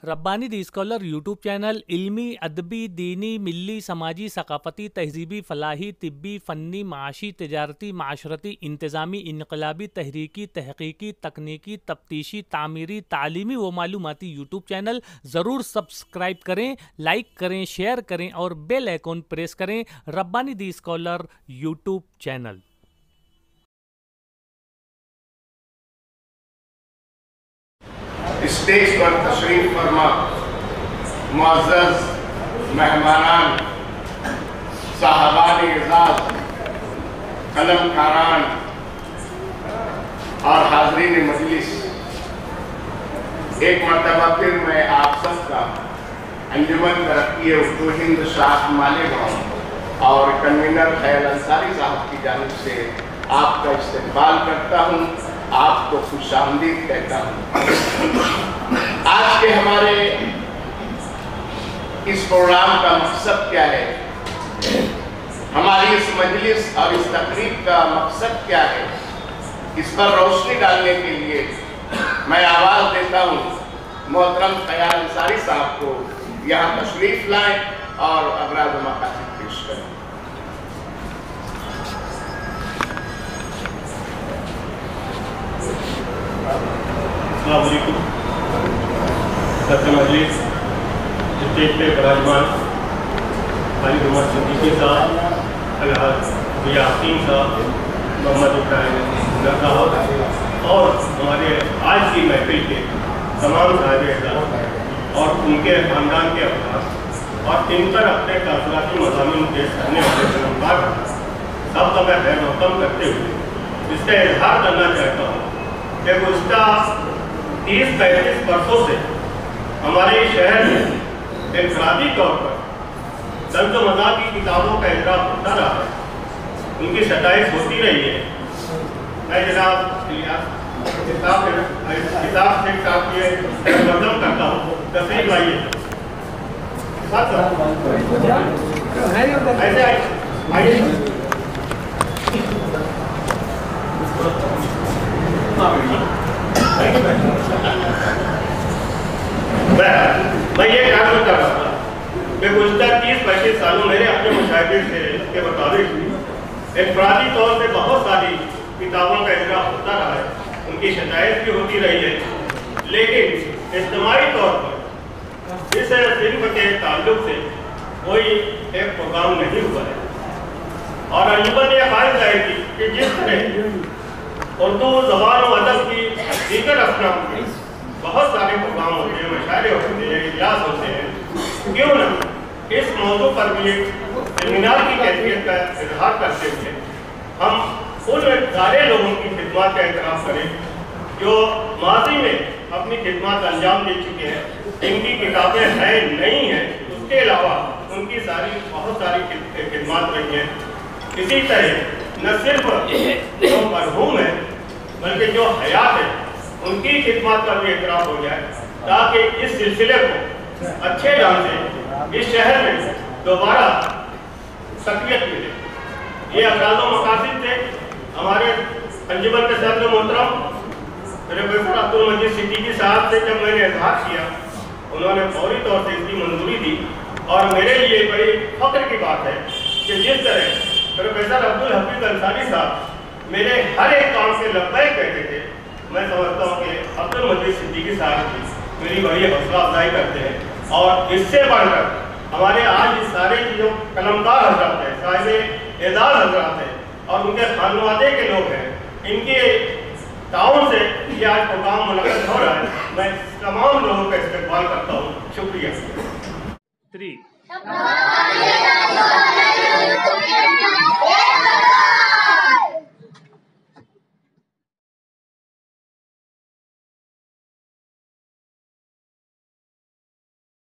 ربانی دی scholar YouTube channel علمی، ادبی، دینی، ملی، سماجی، ثقافتی، تہذیبی، فلاحی، طبی، فنی، معاشی، تجارتی، معاشرتی، انتظامی، انقلابی، تحریکی، تحقیقی، تکنیکی، تفتیشی، تعمیری، تعلیمی و معلوماتی یوٹیوب چینل ضرور سبسکرائب کریں، لائک کریں، شیئر کریں اور بیل آئیکن پریس کریں۔ ربانی دی اسکالر یوٹیوب چینل۔ اسٹیج پر تشریف فرما معزز مہمانان، صاحبان اعزاز، قلم کاران اور حاضرین مجلس، ایک مرتبہ پھر میں آپ سب کا انجمن ترقی اردو ہند شاخ مالیگاؤں اور کنوینر خیال انصاری صاحب کی جانب سے آپ کا استقبال کرتا ہوں، آپ کو خوش آمدید کہتا ہوں۔ آج کے ہمارے اس پروگرام کا مقصد کیا ہے؟ ہماری اس مجلس اور اس تقریب کا مقصد کیا ہے؟ اس پر روشنی ڈالنے کے لیے میں آواز دیتا ہوں محترم خیال انصاری صاحب کو یہاں تشریف لائیں اور اغراض و مقاصد پیش کریں۔ السلام علیکم۔ صدر مجلس، اسٹیج پہ براجمان علی محمد صدیقی صاحب، الحاج یاسین صاحب، محمد ابراہیم صاحب اور ہمارے آج کی محفل کے تمام صاحب اعزاز اور ان کے خاندان کے افراد اور ان پر اپنے تاثراتی مضامین پیش کرنے والے فنکار سب کا میں خیر مقدم کرتے ہوئے اس کا اظہار کرنا چاہتا ہوں کہ گزشتہ 30-35 برسوں سے ہمارے شہر میں انفرادی طور پر طنز و مزاح کی کتابوں کا اجراء ہوتا رہا ہے، ان کی ستائش ہوتی رہی ہے۔ میں جناب کتاب سے کافی مقدم کرتا ہوں، تشریف آئیے۔ ایسے آئیے۔ میں یہ کہنا کر رہا تھا کہ گزشتہ 30-35 سالوں میرے اپنے مشاہدے سے کے مطابق انفرادی طور سے بہت ساری کتابوں کا اجراء ہوتا رہا ہے، ان کی شکایت بھی ہوتی رہی ہے، لیکن اجتماعی طور پر اس صنف کے تعلق سے کوئی ایک پروگرام نہیں ہوا ہے۔ اور انجمن نے یہ خواہش ظاہر کی کہ جس طرح اردو زبان و ادب کی دیگر اصناف میں بہت سارے پروگرام ہوتے ہیں، مشاعرے ہوتے ہیں، اجلاس ہوتے ہیں، کیوں نہ اس موضوع پر بھی ایک سیمینار کی کیفیت کا اظہار کرتے ہوئے ہم ان سارے لوگوں کی خدمات کا اعتراف کریں جو ماضی میں اپنی خدمات انجام دے چکے ہیں، ان کی کتابیں ہیں نہیں ہیں، اس کے علاوہ ان کی بہت ساری خدمات رہی ہیں۔ اسی طرح نہ صرف جو مرحوم ہیں بلکہ جو حیات ہیں ان کی خدمات کا بھی اعتراف ہو جائے تاکہ اس سلسلے کو اچھے ڈھنگ سے اس شہر میں دوبارہ تقویت ملے۔ یہ اغراض و مقاصد تھے ہمارے انجمن کے صدر محترم پروفیسر عبدالمجید صدیقی صاحب سے جب میں نے اظہار کیا، انہوں نے فوری طور سے اس کی منظوری دی اور میرے لیے بڑی فخر کی بات ہے کہ جس طرح پروفیسر عبدالحفیظ انصاری صاحب میرے ہر ایک کام سے لبیک کہتے تھے، میں سمجھتا ہوں کہ عبدالمجید صدیقی صاحب کی میری بڑی حوصلہ افزائی کرتے ہیں۔ اور اس سے بڑھ کر ہمارے آج اس سارے جو قلمکار حضرات ہیں، صاحب اعزاز حضرات ہیں اور ان کے خانوادے کے لوگ ہیں، ان کے تعاون سے یہ آج پروگرام منعقد ہو رہا ہے۔ میں تمام لوگوں کا استقبال کرتا ہوں۔ شکریہ۔